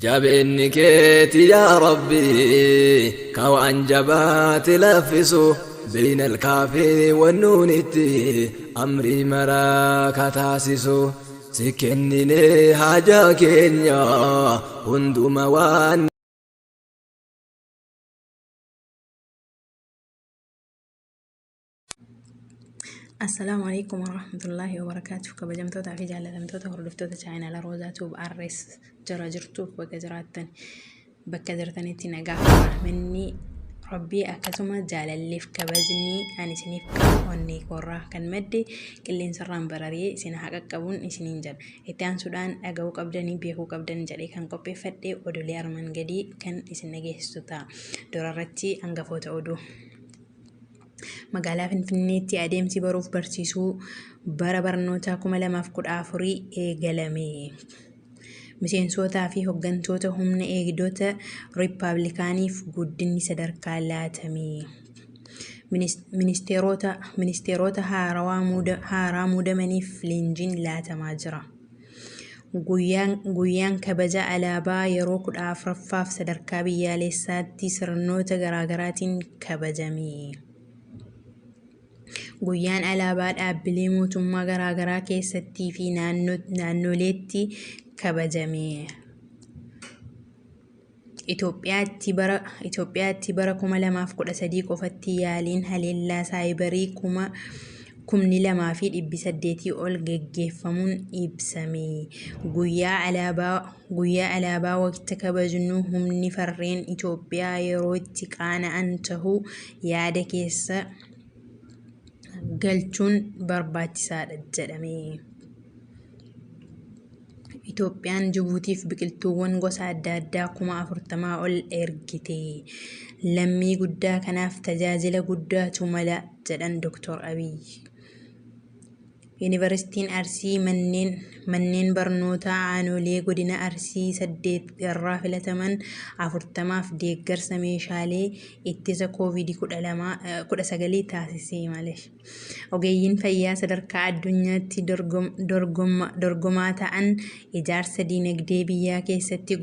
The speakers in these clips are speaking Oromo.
جابني كيتي يا ربي كوان جبات لفسو بين الكافي والنون التي أمري مراك تاسسو سكني لي حاجة كينيا هندو موان. السلام عليكم ورحمة الله وبركاته. كبجمتوتا في جالتمتوتا هردفتوتا شاينا لروزاتو بأرس جراجرتوف بكجراتن بكجرتنيتي نجاح مني ربي أكتما جال اللي في كبجني أنا سنيف كوني كورا كان مدي كلين سران براري سنا حقا كبون سنين جل إتان سودان أجاو كبدني بيهو كبدن جالي كان كوبي فتي ودولي أرمان جدي كان إسنجي سوتا دورارتي أنغفوت أودو magaalaa Finfinneetti adeemsi baruuf barsiisuu bara barnootaa 2014 eegalame. Miseensotaa fi hooggantoota humna eegdota Riippaabilikaaniif guddinni sadarkaa laatame. Ministeerota haaraa muudamaniif leenjiin laatamaa jira. Guyyaan kabaja alaabaa yeroo 14ffaaf sadarkaa biyyaalessaatti sirnoota garaagaraatiin kabajame. Guyyaan alaabaa dhaabbilee mootummaa garaagaraa keessattii fi naannoleetti kabajame. Itoophiyaatti bara 2013 qofatti yaaliin haleellaa saayibarii 2,800 ol gaggeeffamuun ibsame. Guyyaa alaabaa waqtii kabajnu humni farreen Itoophiyaa yeroo itti qaana'an tahuu yaada keessa galchuun barbaachisaadha jedhame. Itoophiyaan Jibuutiif biqiltuuwwan gosa adda addaa 40,000 ol ergite. Lammii guddaa kanaaf tajaajila guddaatu mala jedhan Dr. Abiy. Yuunivarsiitiin Arsii manneen barnootaa aanolee godina Arsii 8 irraa filataman 40f deeggarsa meeshaalee ittisa COVID-19 taasisee. Ogeeyyiin fayyaa sadarkaa addunyaatti dorgomaa ta'an ijaarsa dinagdee biyyaa keessatti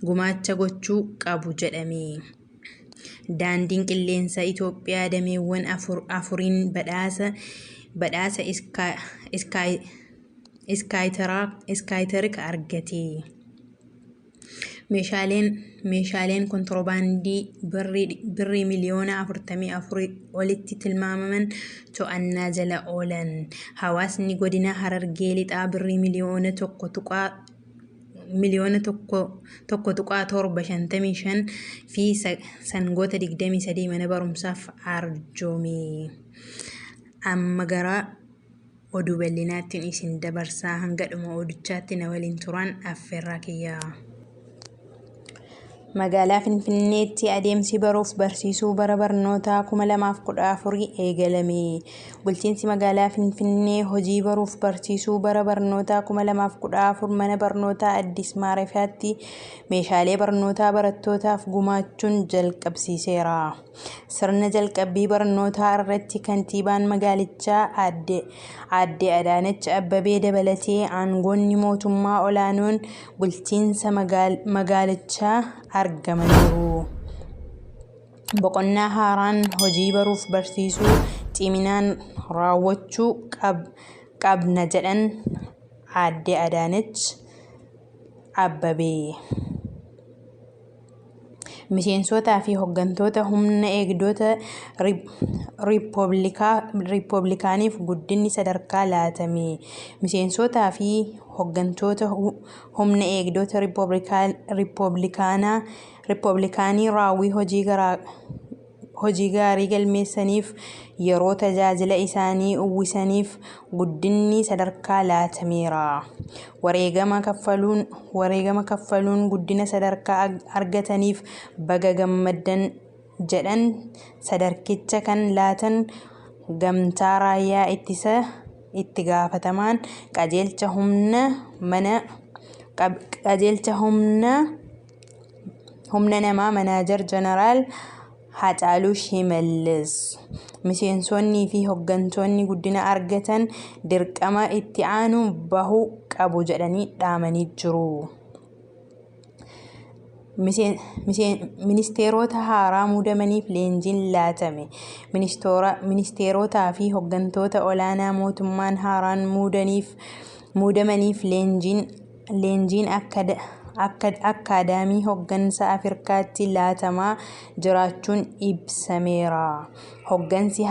gumaacha gochuu qabu jedhame. Daandiin qilleensa Itoophiyaa dameewwan afuriin badhaasa iskaayitarik argate. Meeshaaleen kontiroobaandii birrii miliyoona 44 olitti tilmaamaman to'annaa jala oolan. Hawaasni godina Harargee lixaa birrii miliyoona 1.755 fi sangoota 23 mana barumsaaf arjoome. Amma gara oduu bal'inaatti isin dabarsaa. Hanga dhuma oduchaatti na waliin turaa affeerraa kiyyaa. Magaalaa Finfinneetti adeemsi baruuf barsiisuu bara barnootaa 2014 eegalame. Bulchiinsi magaalaa Finfinnee hojii baruuf barsiisuu bara barnootaa 2014 mana barnootaa Addis Maarafiyaatti meeshaalee barnootaa barattootaaf gumaachuun jalqabsiiseera. Sirna jalqabbii barnootaa irratti kantiibaan magaalichaa Aadde Adaanech Abbabee dabalatee aangoonni mootummaa olaanoon bulchiinsa magaalichaa argamaniiru. Boqonnaa haaraan hojii baruuf barsiisuu ciminaan raawwachuu qabna jedhan Aadde Adaanech Abbabee. Miseensotaa fi hooggantoota humna eegdota Riippaabilikaaniif guddinni sadarkaa laatame. Miseensotaa fi hooggantoota humna eegdota Riippaabilikaanii raawwii hojii gaarii galmeessaniif yeroo tajaajila isaanii uwwisaniif guddinni sadarkaa laatameera. Wareegama kaffaluun guddina sadarkaa argataniif baga gammaddan jedhan sadarkicha kan laatan gamtaa raayyaa ittisaa itti gaafatamaan qajeelcha humna namaa Manaajar Jeneraal Haacaaluu Shimallis. Miseensonnii fi hooggantoonni guddina argatan dirqama itti aanu bahuu qabu jedhanii dhaamanii jiru. Ministeerota haaraa muudamaniif leenjiin laatame. Ministeerotaa fi hooggantoota olaanaa mootummaan haaraan muudamaniif leenjiin akkaadaamii hooggansa Afrikaatti laatamaa jiraachuun ibsameera. Hooggansi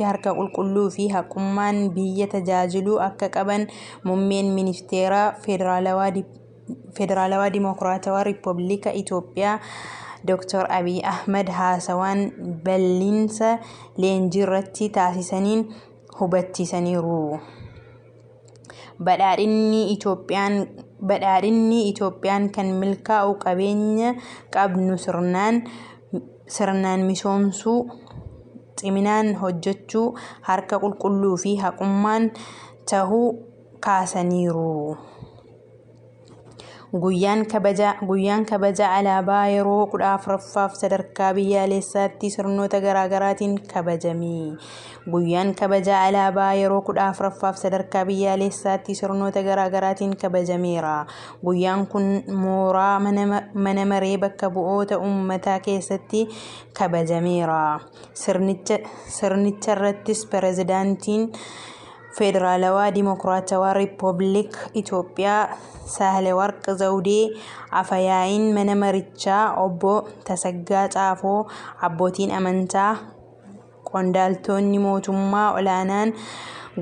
harka qulqulluu fi haqummaan biyya tajaajiluu akka qaban muummeen ministeera Federaalawaa Dimokiraatawaa Riippaabilika Itoophiyaa Dr. Abiy Ahmed haasawaan bal'insa leenjii irratti taasisaniin hubachiisaniiru. Badhaadhinni Itoophiyaan kan milkaa'u qabeenya qabnu sirnaan misoomsuu, ciminaan hojjechuu, harka qulqulluu fi haqummaan tahuu kaasaniiru. Guyyaan kabaja alaabaa yeroo 14ffaaf sadarkaa biyyaalessaatti sirnoota garaagaraatiin kabajame. Guyyaan kabaja alaabaa yeroo 14ffaaf sadarkaa biyyaalessaatti sirnoota garaagaraatiin kabajameera. Guyyaan kun mooraa mana maree bakka bu'oota uummataa keessatti kabajameera. Sirnicharrattis pireezidaantiin Federaalawaa Dimokiraatawaa Riippaabilika Itoophiyaa Saahilewarq Zawudee, Afyaa'iin mana marichaa obbo Tasaggaa Caafoo, abbootiin amantaa, qondaaltonni mootummaa olaanaan,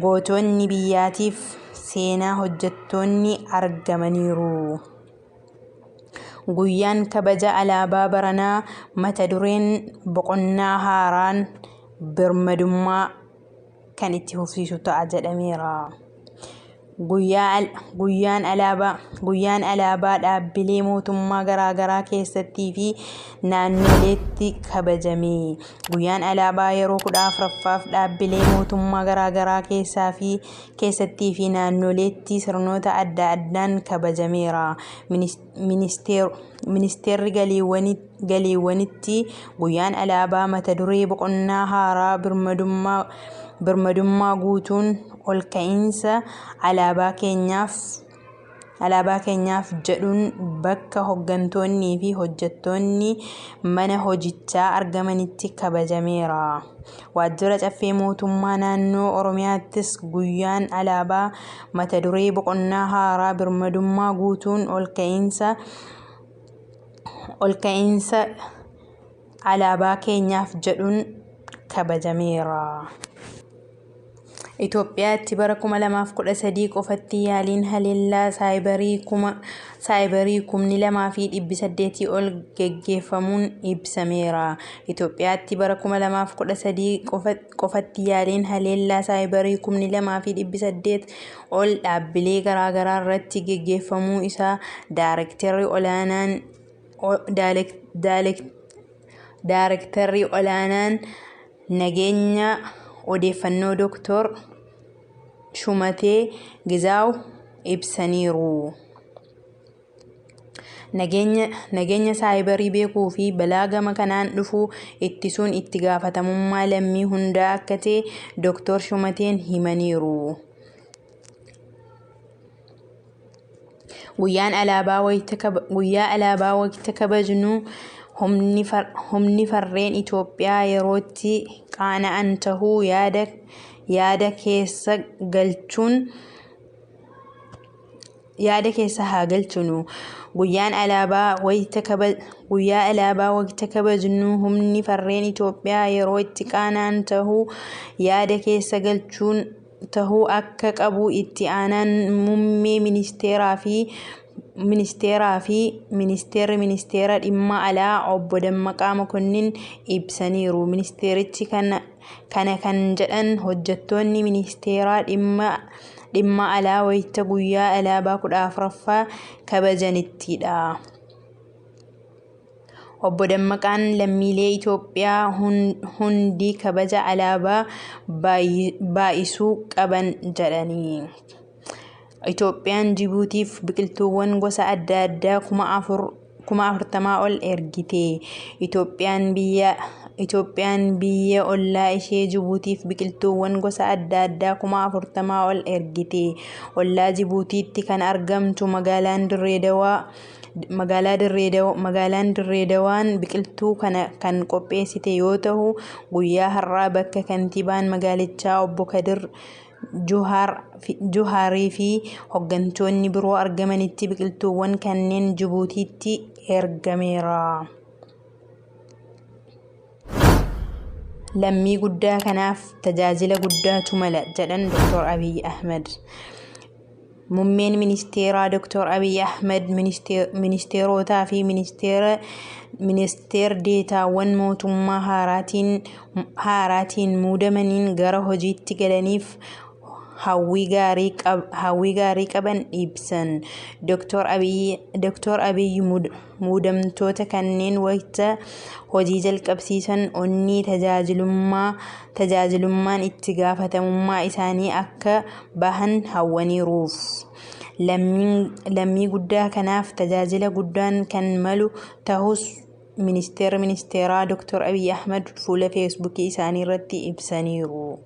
gootonni biyyaatiif seenaa hojjettoonni argamaniiru. Guyyaan kabaja alaabaa baranaa mata dureen boqonnaa haaraan birmadummaa kan itti fufsiisu ta'a jedhameera. Guyyaan alaabaa dhaabbilee mootummaa garaagaraa keessattii fi naannoleetti kabajame. Guyyaan alaabaa yeroo 14ffaaf dhaabbilee mootummaa garaagaraa keessattii fi naannoleetti sirnoota adda addaan kabajameera. Ministeerri galiiwwaniitti guyyaan alaabaa mata duree boqonnaa haaraa birmadummaa guutuun ol ka'iinsa alaabaa keenyaaf jedhuun bakka hooggantoonnii fi hojjettoonni mana hojichaa argamanitti kabajameera. Waajjira caffee mootummaa naannoo Oromiyaattis guyyaan alaabaa mata duree boqonnaa haaraa birmadummaa guutuun ol ka'iinsa alaabaa keenyaaf jedhuun kabajameera. Itoophiyaatti bara 2013 qofatti yaaliin haleellaa saayibarii 2,800 ol geggeeffamuun ibsameera. Itoophiyaatti bara 2013 qofatti yaaliin haleellaa saayibarii 2,800 ol dhaabbilee garaagaraa irratti geggeeffamuu isaa Daayirektarri olaanaan nageenya odeeffannoo Dr. Shumatee Gizaaw ibsaniiru. Nageenya saayibarii beekuu fi balaa gama kanaan dhufu ittisuun itti gaafatamummaa lammii hundaa akka ta'e Dr. Shumateen himaniiru. Guyyaa alaabaa wayita kabajnu humni farreen Itoophiyaa yerootti qaana'an tahuu yaada keessa haa galchinu. Guyyaa alaabaa wayita kabajnu humni farreen Itoophiyaa yerootti qaana'an tahuu yaada keessa galchuun tahuu akka qabu itti aanaan muummee ministeera dhimma alaa obbo Dammaqaa Mokonnin ibsaniiru. Ministeerichi kana kan jedhan hojjettoonni ministeera dhimma alaa wayita guyyaa alaabaa 14ffaa kabajanittidha. Obbo Dammaqaan lammiilee Itoophiyaa hundi kabaja alaabaa baay'isuu qaban jedhani. Itoophiyaan Jibuutiif biqiltuuwwan gosa adda addaa ol ergite. Itoophiyaan biyya ollaa ishee Jibuutiif biqiltuuwwan gosa adda addaa 40,000 ol ergite. Ollaa Jibuutiitti kan argamtu magaalaan Dirree Dawaan biqiltuu kana kan qopheessite yoo ta'u, guyyaa har'aa bakka kantiibaan magaalichaa obbo Kadir Juhaarii fi hooggantoonni biroo argamanitti biqiltuuwwan kanneen Jibuutiitti ergameera. Lammii guddaa kanaaf tajaajila guddaatu mala jedhan Dr. Abiy Ahmed. Muummeen ministeeraa Dr. Abiy Ahmed ministeerotaa fi ministeer deetaawwan mootummaa haaraatiin muudamaniin gara hojiitti galaniif hawwii gaarii qaban ibsan. Dr. Abiy muudamtoota kanneen wayita hojii jalqabsiisan onnee tajaajilummaan itti gaafatamummaa isaanii akka bahan hawwaniiruuf. Lammii guddaa kanaaf tajaajila guddaan kan malu ta'us ministeeraa Dr. Abiy Ahmed fuula feesbuukii isaanii irratti ibsaniiru.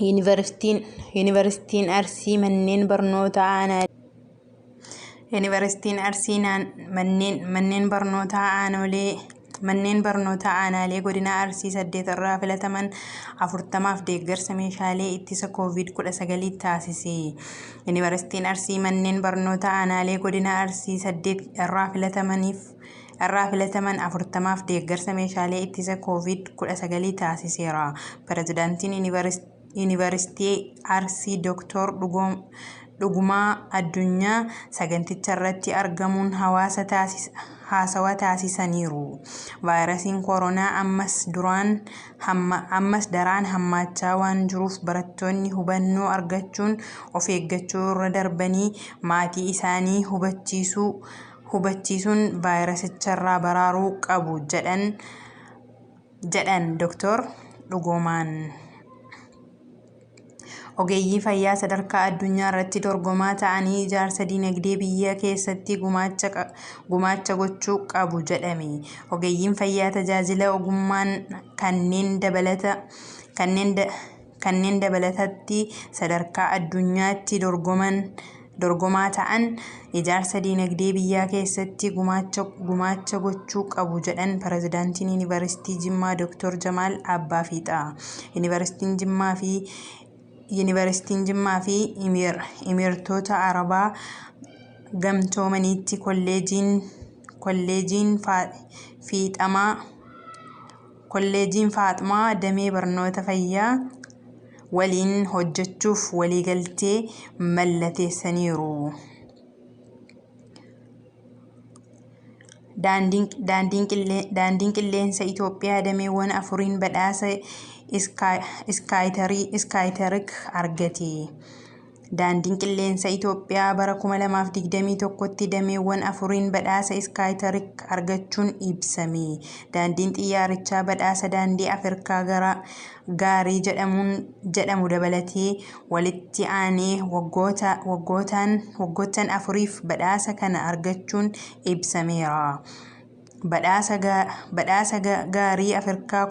Yuunivarsiitiin Arsii manneen barnootaa aanaalee godina Arsii 8 irraa filataman 40f deeggarsa meeshaalee ittisa COVID-19 taasise. Yuunivarsiitiin Arsii manneen barnootaa aanaalee godina Arsii 8 irraa filataman 40f deeggarsa meeshaalee ittisa COVID-19 taasiseera. Pireezidaantiin Yuunivarsiitii Arsii Dr. Dhugumaa Addunyaa saganticha irratti argamuun haasawaa taasisaniiru. Vaayirasiin koronaa ammas daraan hammaachaa waan jiruuf barattoonni hubannoo argachuun of eeggachuu irra darbanii maatii isaanii hubachiisuun vaayirasicharraa baraaruu qabu jedhan Dr. Dhugumaan. Ogeeyyii fayyaa sadarkaa addunyaa irratti dorgomaa ta'anii ijaarsa dinagdee biyya keessatti gumaacha gochuu qabu jedhame. Ogeeyyiin fayyaa tajaajila ogummaan kanneen dabalatatti sadarkaa addunyaatti dorgomaa ta'an ijaarsa dinagdee biyya keessatti gumaacha gochuu qabu jedhan pireezidaantiin Yuunivarsiitii Jimmaa Dr. Jamaal Abbaa Fiixaa. Yuunivarsiitiin Jimmaa fi Imireetota Arabaa Gamtoomaniitti kolleejiin Faaxumaa damee barnoota fayyaa waliin hojjechuuf waliigaltee mallatteessaniiru. Daandiin qilleensa Itoophiyaa dameewwan 4 badhaasa Iskaayterik argate. Daandiin qilleensa Itoophiyaa bara 2021tti dameewwan 4 badhaasa Iskaayterik argachuun ibsame. Daandiin xiyyaarichaa badhaasa daandii Afrikaa gaarii jedhamu dabalatee walitti aanee waggoottan 4f badhaasa kana argachuun ibsameera. Badhaasa gaarii Afrikaa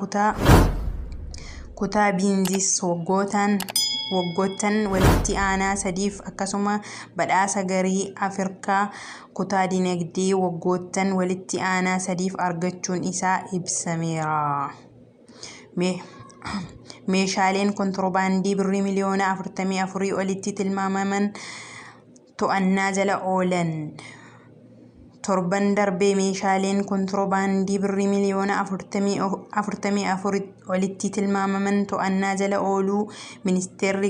kutaa Biinzis waggoottan walitti aanaa 3f akkasuma badhaasa gaarii Afrikaa kutaa dinagdee waggoottan walitti aanaa 3f argachuun isaa ibsameera. Meeshaaleen kontiroobaandii birrii miliyoona 44 olitti tilmaamaman to'annaa jala oolan. Torban darbee meeshaaleen kontiroobaandii birrii miliyoona 44 olitti tilmaamaman to'annaa jala ooluu ministeerri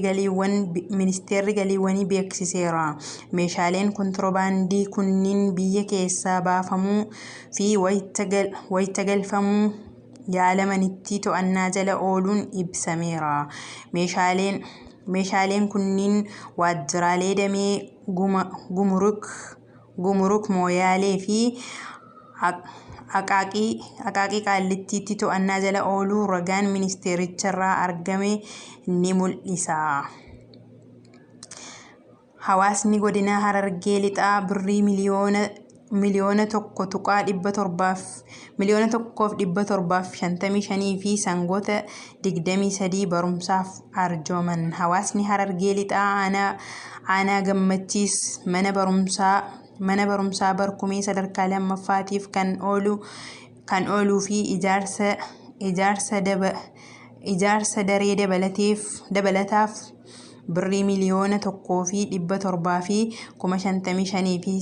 galiiwwanii beeksiseera. Meeshaaleen kontiroobaandii kunniin biyya keessaa baafamuu fi wayita galfamuu yaalamanitti to'annaa jala ooluun ibsameera. Meeshaaleen kunniin waajjiraalee damee Gumruk Mooyaalee fi Aqaaqii Qaallittiitti to'annaa jala ooluu ragaan ministeericharraa argame ni mul'isa. Hawaasni godina Harargee lixaa birrii miliyoona miliyoona 1,755 fi sangoota 23 barumsaaf arjooman. Hawaasni Harargee Lixaa aanaa Gammachiis mana barumsaa Barkumee sadarkaa lammaffaatiif kan ooluu fi ijaarsa daree dabalataaf birrii miliyoona 1,755 fi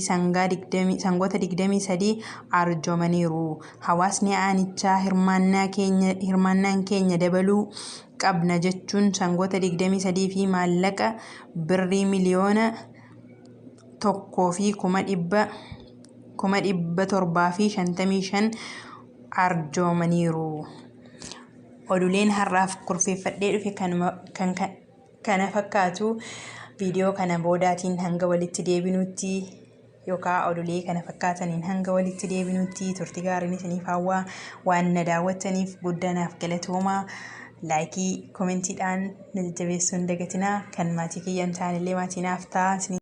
sangoota 23 arjoomaniiru. Hawaasni aanichaa hirmaannaan keenya dabaluu qabna jechuun sangoota 23 fi maallaqa birrii miliyoona 1,755 arjoomaniiru. Oduuleen har'aaf kurfeeffadhee dhufe kana fakkaatu. Viidiyoo kana boodaatiin hanga walitti deebinutti yookaan oduulee kana fakkaataniin hanga walitti deebinutti turtii gaariin isiniif hawwaa. Waan na daawwattaniif guddanaaf galatoomaa. Laayikii koomentiidhaan na jajjabeessuu hin dagatinaa. Kan maatii kiyyan ta'anillee maatii naaf ta'a.